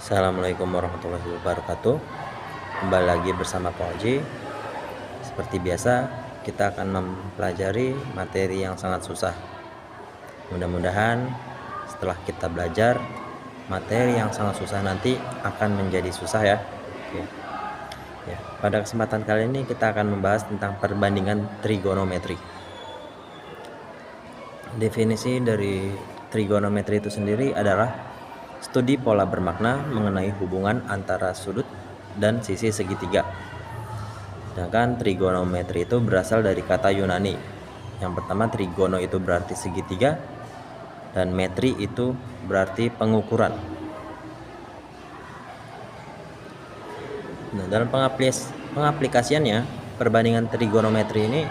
Assalamualaikum warahmatullahi wabarakatuh. Kembali lagi bersama Pak Oji. Seperti biasa, kita akan mempelajari materi yang sangat susah. Mudah-mudahan setelah kita belajar materi yang sangat susah nanti akan menjadi susah ya. Pada kesempatan kali ini kita akan membahas tentang perbandingan trigonometri. Definisi dari trigonometri itu sendiri adalah studi pola bermakna mengenai hubungan antara sudut dan sisi segitiga. Sedangkan trigonometri itu berasal dari kata Yunani. Yang pertama, trigono itu berarti segitiga dan metri itu berarti pengukuran. Nah, dalam pengaplikasiannya, perbandingan trigonometri ini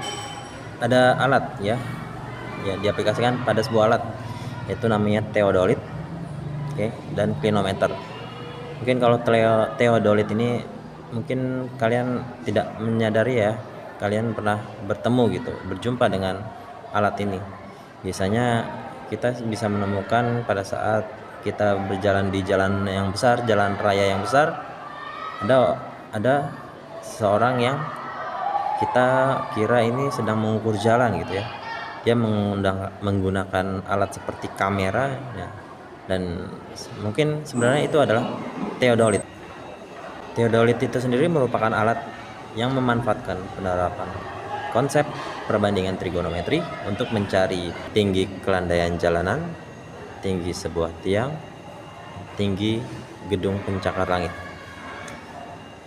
ada alat ya diaplikasikan pada sebuah alat, yaitu namanya teodolit, dan klinometer. Mungkin kalau teodolit ini mungkin kalian tidak menyadari ya, kalian pernah berjumpa dengan alat ini. Biasanya kita bisa menemukan pada saat kita berjalan di jalan yang besar, jalan raya yang besar, ada seseorang yang kita kira ini sedang mengukur jalan gitu ya. Dia menggunakan alat seperti kamera ya, dan mungkin sebenarnya itu adalah teodolit. Teodolit itu sendiri merupakan alat yang memanfaatkan penerapan konsep perbandingan trigonometri untuk mencari tinggi kelandaian jalanan, tinggi sebuah tiang, tinggi gedung pencakar langit.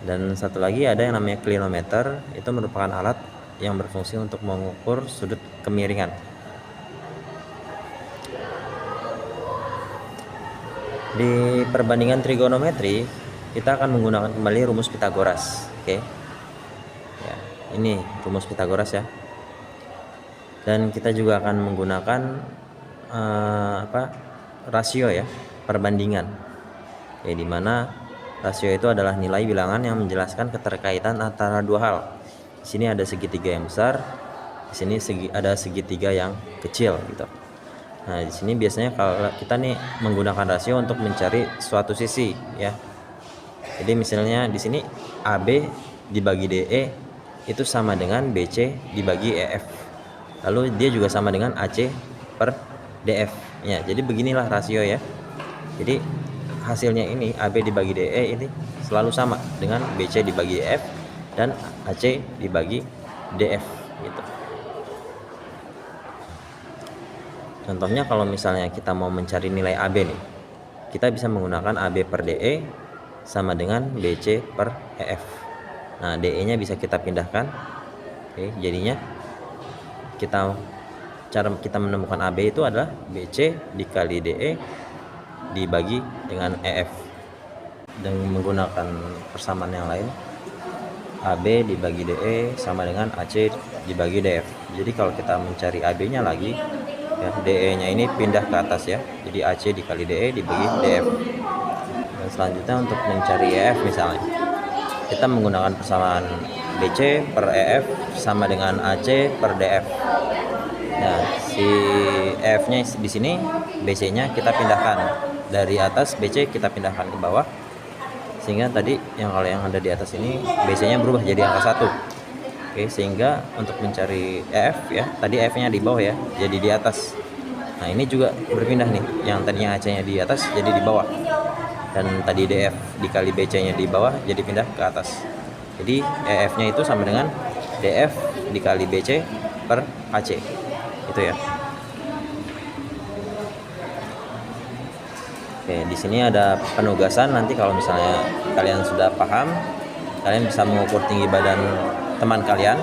Dan satu lagi ada yang namanya klinometer, itu merupakan alat yang berfungsi untuk mengukur sudut kemiringan. Di perbandingan trigonometri kita akan menggunakan kembali rumus Pitagoras. Ya, ini rumus Pitagoras ya. Dan kita juga akan menggunakan rasio ya, perbandingan. Di mana rasio itu adalah nilai bilangan yang menjelaskan keterkaitan antara dua hal. Di sini ada segitiga yang besar, di sini ada segitiga yang kecil gitu. Nah, di sini biasanya kalau kita nih menggunakan rasio untuk mencari suatu sisi ya. Jadi misalnya di sini AB dibagi DE itu sama dengan BC dibagi EF. Lalu dia juga sama dengan AC per DF. Ya, jadi beginilah rasio ya. Jadi hasilnya ini AB dibagi DE ini selalu sama dengan BC dibagi EF dan AC dibagi DF gitu. Contohnya kalau misalnya kita mau mencari nilai AB nih, kita bisa menggunakan AB per DE sama dengan BC per EF. Nah, DE nya bisa kita pindahkan. Jadinya cara kita menemukan AB itu adalah BC dikali DE dibagi dengan EF. Dan menggunakan persamaan yang lain, AB dibagi DE sama dengan AC dibagi DF. Jadi kalau kita mencari AB nya lagi ya, DE nya ini pindah ke atas ya, jadi AC dikali DE dibagi DF. Dan selanjutnya untuk mencari EF misalnya, kita menggunakan persamaan BC per EF sama dengan AC per DF. Nah, si EF nya di sini, BC nya kita pindahkan dari atas, BC kita pindahkan ke bawah, sehingga tadi kalau yang ada di atas ini BC nya berubah jadi angka 1. Sehingga untuk mencari EF ya, tadi EF nya di bawah ya, jadi di atas. Nah, ini juga berpindah nih, yang tadinya AC nya di atas jadi di bawah, dan tadi DF dikali BC nya di bawah jadi pindah ke atas. Jadi EF nya itu sama dengan DF dikali BC per AC itu ya. Di sini ada penugasan. Nanti kalau misalnya kalian sudah paham, kalian bisa mengukur tinggi badan teman kalian.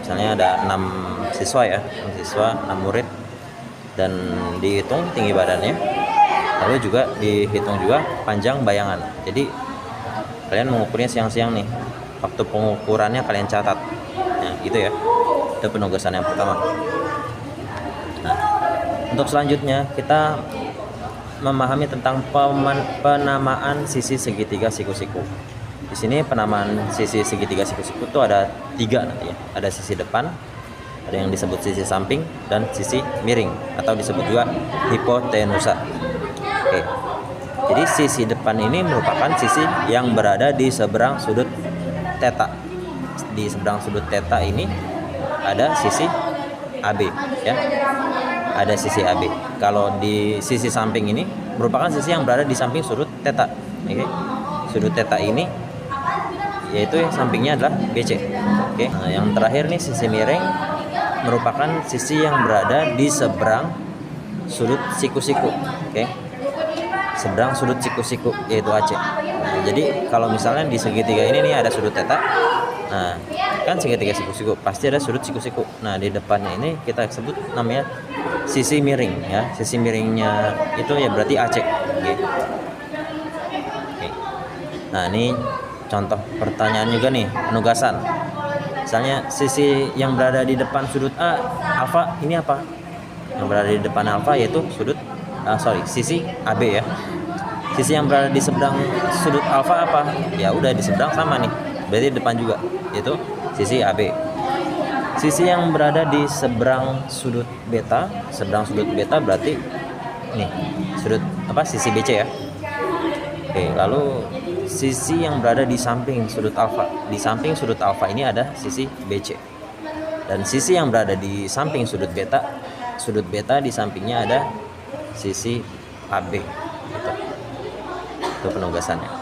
Misalnya ada 6 siswa ya, 6 siswa, 6 murid, dan dihitung tinggi badannya. Lalu juga dihitung juga panjang bayangan. Jadi kalian mengukurnya siang-siang nih. Waktu pengukurannya kalian catat. Nah, gitu ya. Itu penugasan yang pertama. Nah, untuk selanjutnya kita memahami tentang penamaan sisi segitiga siku-siku. Di sini penamaan sisi segitiga siku-siku itu ada 3 nanti ya. Ada sisi depan, ada yang disebut sisi samping, dan sisi miring atau disebut juga hipotenusa. Jadi sisi depan ini merupakan sisi yang berada di seberang sudut theta. Di seberang sudut theta ini ada sisi AB ya. Ada sisi AB. Kalau di sisi samping ini merupakan sisi yang berada di samping sudut theta. Oke. Sudut theta ini yaitu sampingnya adalah BC. Oke. Nah, yang terakhir nih sisi miring merupakan sisi yang berada di seberang sudut siku-siku. Oke. Seberang sudut siku-siku yaitu AC. Nah, jadi kalau misalnya di segitiga ini nih ada sudut theta. Nah, kan segitiga siku-siku pasti ada sudut siku-siku. Nah, di depannya ini kita sebut namanya sisi miring ya. Sisi miringnya itu ya berarti AC. Oke. Nah, ini contoh pertanyaan juga nih, penugasan. Misalnya sisi yang berada di depan sudut A alfa ini apa? Yang berada di depan alfa yaitu sisi AB ya. Sisi yang berada di seberang sudut alfa apa? Ya udah di seberang sama nih. Berarti di depan juga yaitu sisi AB. Sisi yang berada di seberang sudut beta berarti nih sudut sisi BC ya. Oke, lalu sisi yang berada di samping sudut alfa. Di samping sudut alfa ini ada sisi BC. Dan sisi yang berada di samping sudut beta di sampingnya ada sisi AB. Gitu. Itu penugasannya.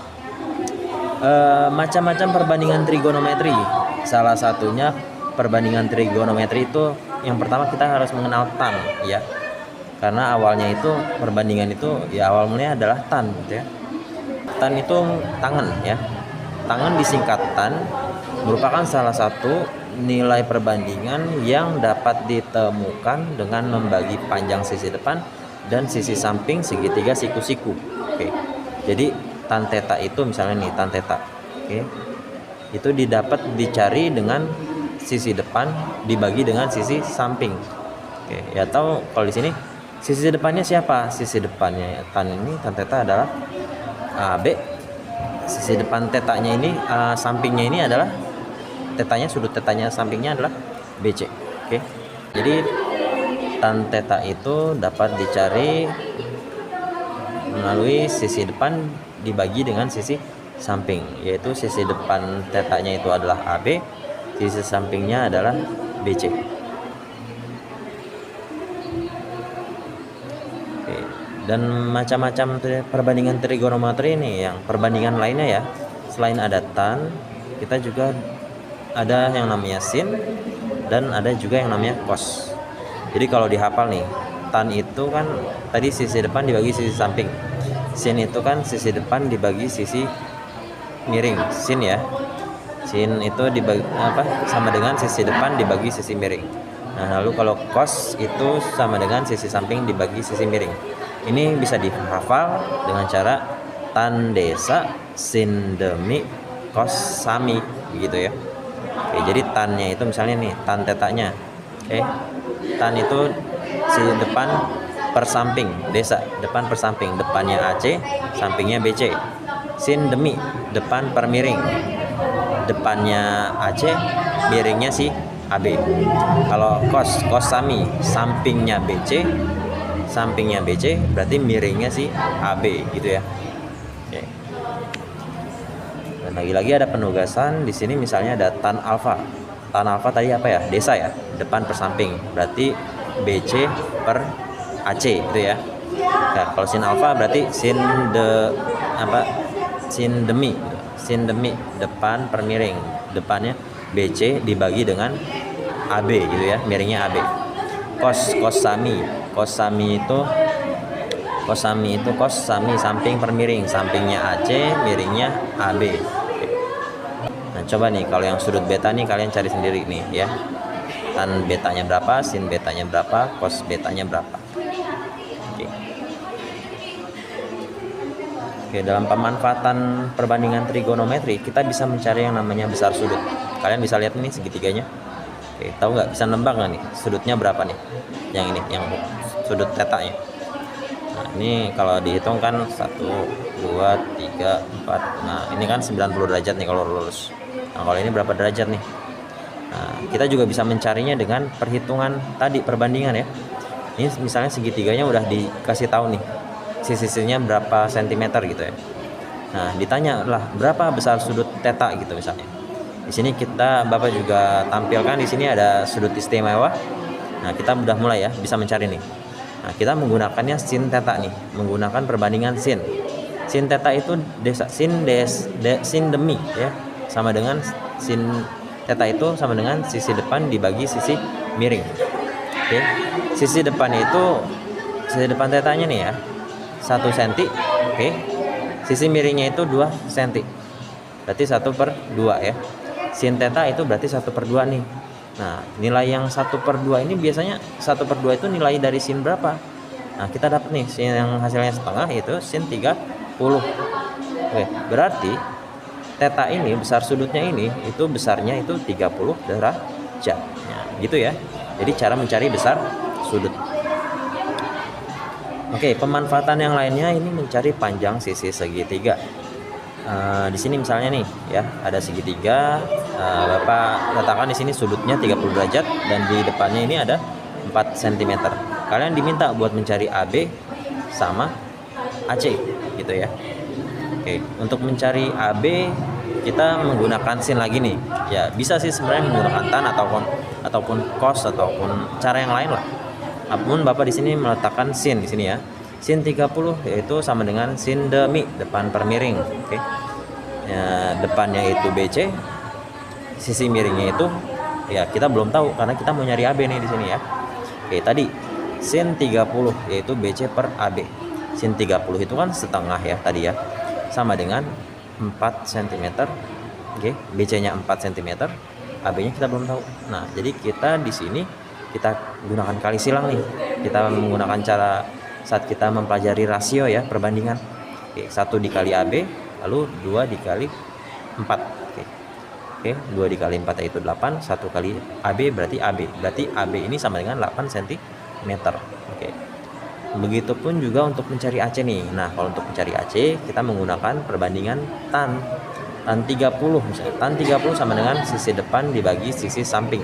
Macam-macam perbandingan trigonometri. Salah satunya perbandingan trigonometri itu yang pertama kita harus mengenal tan ya. Karena awalnya itu perbandingan itu ya awal mulanya adalah tan gitu ya. Tan itu tangan ya. Tangan disingkat tan merupakan salah satu nilai perbandingan yang dapat ditemukan dengan membagi panjang sisi depan dan sisi samping segitiga siku-siku. Oke. Jadi tan theta itu misalnya nih tan theta. Oke. Itu didapat dicari dengan sisi depan dibagi dengan sisi samping. Oke, ya tahu kalau di sini sisi depannya siapa? Sisi depannya tan ini tan theta adalah AB. Sisi depan tetanya ini sampingnya ini adalah sudut tetanya sampingnya adalah BC. Oke. Jadi tan theta itu dapat dicari melalui sisi depan dibagi dengan sisi samping, yaitu sisi depan tetanya itu adalah AB, sisi sampingnya adalah BC. Dan macam-macam perbandingan trigonometri ini yang perbandingan lainnya ya. Selain ada tan, kita juga ada yang namanya sin dan ada juga yang namanya cos. Jadi kalau dihafal nih, tan itu kan tadi sisi depan dibagi sisi samping. Sin itu kan sisi depan dibagi sisi miring, sin ya. Sin itu dibagi sama dengan sisi depan dibagi sisi miring. Nah, lalu kalau cos itu sama dengan sisi samping dibagi sisi miring. Ini bisa dihafal dengan cara tan desa sin demi cos sami begitu ya. Oke, jadi tannya itu misalnya nih tan tetanya. Oke. Tan itu sisi depan per samping, desa depan per samping, depannya AC, sampingnya BC. Sin demi depan per miring, depannya AC, miringnya si AB. Kalau cos sami, sampingnya BC berarti miringnya si AB gitu ya. Oke. Dan lagi-lagi ada penugasan di sini misalnya ada tan alfa. Tan alfa tadi apa ya? Desa ya, depan per samping. Berarti BC per AC gitu ya. Nah, kalau sin alfa berarti sin demi depan per miring. Depannya BC dibagi dengan AB gitu ya, miringnya AB. Cos sami itu cos sami samping per miring, sampingnya AC, miringnya AB. Oke. Nah, coba nih kalau yang sudut beta nih kalian cari sendiri nih ya. Tan betanya berapa, sin betanya berapa, cos betanya berapa. Oke. Oke, dalam pemanfaatan perbandingan trigonometri kita bisa mencari yang namanya besar sudut. Kalian bisa lihat ini segitiganya. Oke, tahu nggak, bisa nembak nggak nih sudutnya berapa nih? Yang ini, yang sudut tetanya. Nah, ini kalau dihitung kan 1, 2, 3, 4. Nah, ini kan 90 derajat nih kalau lurus. Nah, kalau ini berapa derajat nih? Nah, kita juga bisa mencarinya dengan perhitungan tadi perbandingan ya. Ini misalnya segitiganya udah dikasih tahu nih. sisinya berapa sentimeter gitu ya. Nah, ditanya lah berapa besar sudut theta gitu misalnya. Di sini Bapak juga tampilkan di sini ada sudut istimewa. Nah, kita udah mulai ya bisa mencari nih. Nah, kita menggunakannya sin theta nih, menggunakan perbandingan sin. Sin theta itu sin demi ya, sama dengan sin theta itu sama dengan sisi depan dibagi sisi miring. Oke. Sisi depan tetanya nih ya 1 cm. Oke. Sisi miringnya itu 2 cm. Berarti 1/2 ya. Sin theta itu berarti 1/2 nih. Nah, nilai yang 1/2 ini biasanya 1/2 itu nilai dari sin berapa? Nah, kita dapat nih sin yang hasilnya setengah yaitu sin 30. Oke, berarti theta ini besar sudutnya ini itu besarnya itu 30 derajat. Nah, gitu ya. Jadi cara mencari besar sudut. Oke, pemanfaatan yang lainnya ini mencari panjang sisi segitiga. Di sini misalnya nih ya, ada segitiga. Bapak letakkan di sini sudutnya 30 derajat dan di depannya ini ada 4 cm. Kalian diminta buat mencari AB sama AC gitu ya. Oke, untuk mencari AB kita menggunakan sin lagi nih. Ya, bisa sih sebenarnya menggunakan tan ataupun cos ataupun cara yang lain lah. Namun Bapak di sini meletakkan sin di sini ya. Sin 30 yaitu sama dengan sin demi depan per miring. Oke. Ya, depannya itu BC, sisi miringnya itu ya kita belum tahu karena kita mau nyari AB nih di sini ya. Oke, tadi sin 30 yaitu BC per AB. Sin 30 itu kan setengah ya tadi ya. Sama dengan 4 cm. Oke, BC-nya 4 cm, AB-nya kita belum tahu. Nah, jadi kita di sini kita gunakan kali silang nih. Kita menggunakan cara saat kita mempelajari rasio ya, perbandingan. Oke, 1 dikali AB, lalu 2 dikali 4. Oke, 2 dikali 4 yaitu 8, 1 kali AB berarti AB. Berarti AB ini sama dengan 8 cm. Oke. Begitupun juga untuk mencari AC nih. Nah, kalau untuk mencari AC kita menggunakan perbandingan tan 30 misalnya. Tan 30 sama dengan sisi depan dibagi sisi samping.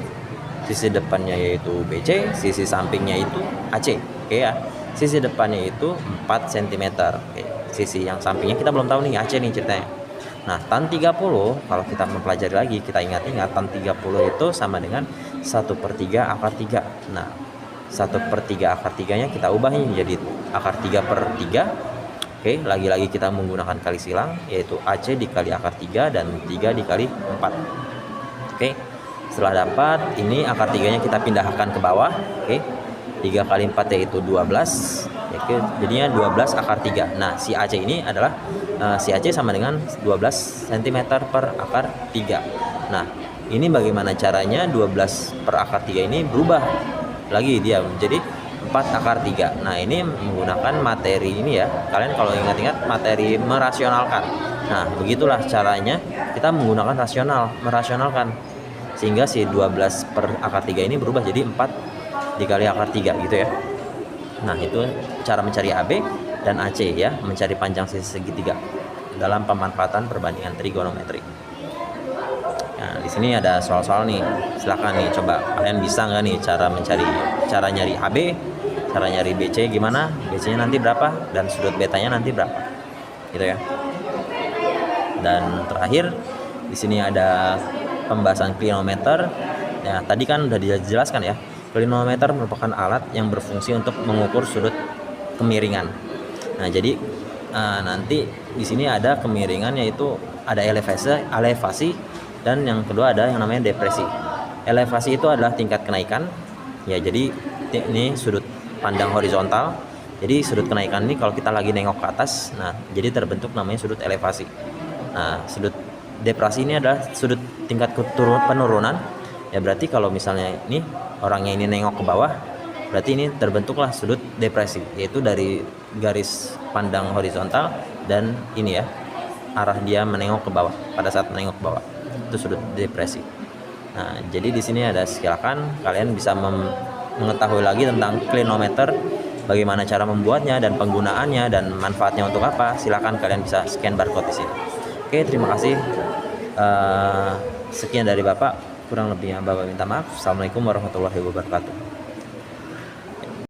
Sisi depannya yaitu BC, sisi sampingnya itu AC. Oke ya. Sisi depannya itu 4 cm. Oke. Sisi yang sampingnya kita belum tahu nih AC nih ceritanya. Nah, tan 30 kalau kita mempelajari lagi, kita ingat-ingat tan 30 itu sama dengan 1/3 akar 3. Nah, 1/3 akar 3-nya kita ubah menjadi akar 3/3. Oke, lagi-lagi kita menggunakan kali silang yaitu AC dikali akar 3 dan 3 dikali 4. Oke. Setelah dapat ini akar 3-nya kita pindahkan ke bawah. Oke. 3 kali 4 yaitu 12. Oke, jadinya 12 akar 3. Nah, si AC ini adalah si AC sama dengan 12 cm per akar 3. Nah, ini bagaimana caranya 12 per akar 3 ini berubah lagi dia menjadi 4 akar 3. Nah, ini menggunakan materi ini ya. Kalian kalau ingat-ingat materi merasionalkan. Nah, begitulah caranya kita menggunakan merasionalkan. Sehingga si 12 per akar 3 ini berubah jadi 4 dikali akar 3 gitu ya. Nah, itu cara mencari AB dan AC ya, mencari panjang sisi segitiga dalam pemanfaatan perbandingan trigonometri. Nah, di sini ada soal-soal nih. Silakan nih coba kalian bisa nggak nih cara nyari AB, cara nyari BC gimana? BC-nya nanti berapa dan sudut betanya nanti berapa. Gitu ya. Dan terakhir di sini ada pembahasan klinometer. Ya, tadi kan udah dijelaskan ya. Klinometer merupakan alat yang berfungsi untuk mengukur sudut kemiringan. Nah, jadi nanti di sini ada kemiringan yaitu ada elevasi dan yang kedua ada yang namanya depresi. Elevasi itu adalah tingkat kenaikan. Ya, jadi ini sudut pandang horizontal. Jadi sudut kenaikan ini kalau kita lagi nengok ke atas, nah jadi terbentuk namanya sudut elevasi. Nah, sudut depresi ini adalah sudut tingkat penurunan. Ya, berarti kalau misalnya ini orangnya ini nengok ke bawah, berarti ini terbentuklah sudut depresi, yaitu dari garis pandang horizontal dan ini ya, arah dia menengok ke bawah pada saat menengok ke bawah. Itu sudut depresi. Nah, jadi di sini ada silakan kalian bisa mengetahui lagi tentang klinometer, bagaimana cara membuatnya dan penggunaannya dan manfaatnya untuk apa. Silakan kalian bisa scan barcode di sini. Oke, terima kasih. Sekian dari Bapak. Kurang lebihnya Bapak minta maaf. Assalamualaikum warahmatullahi wabarakatuh.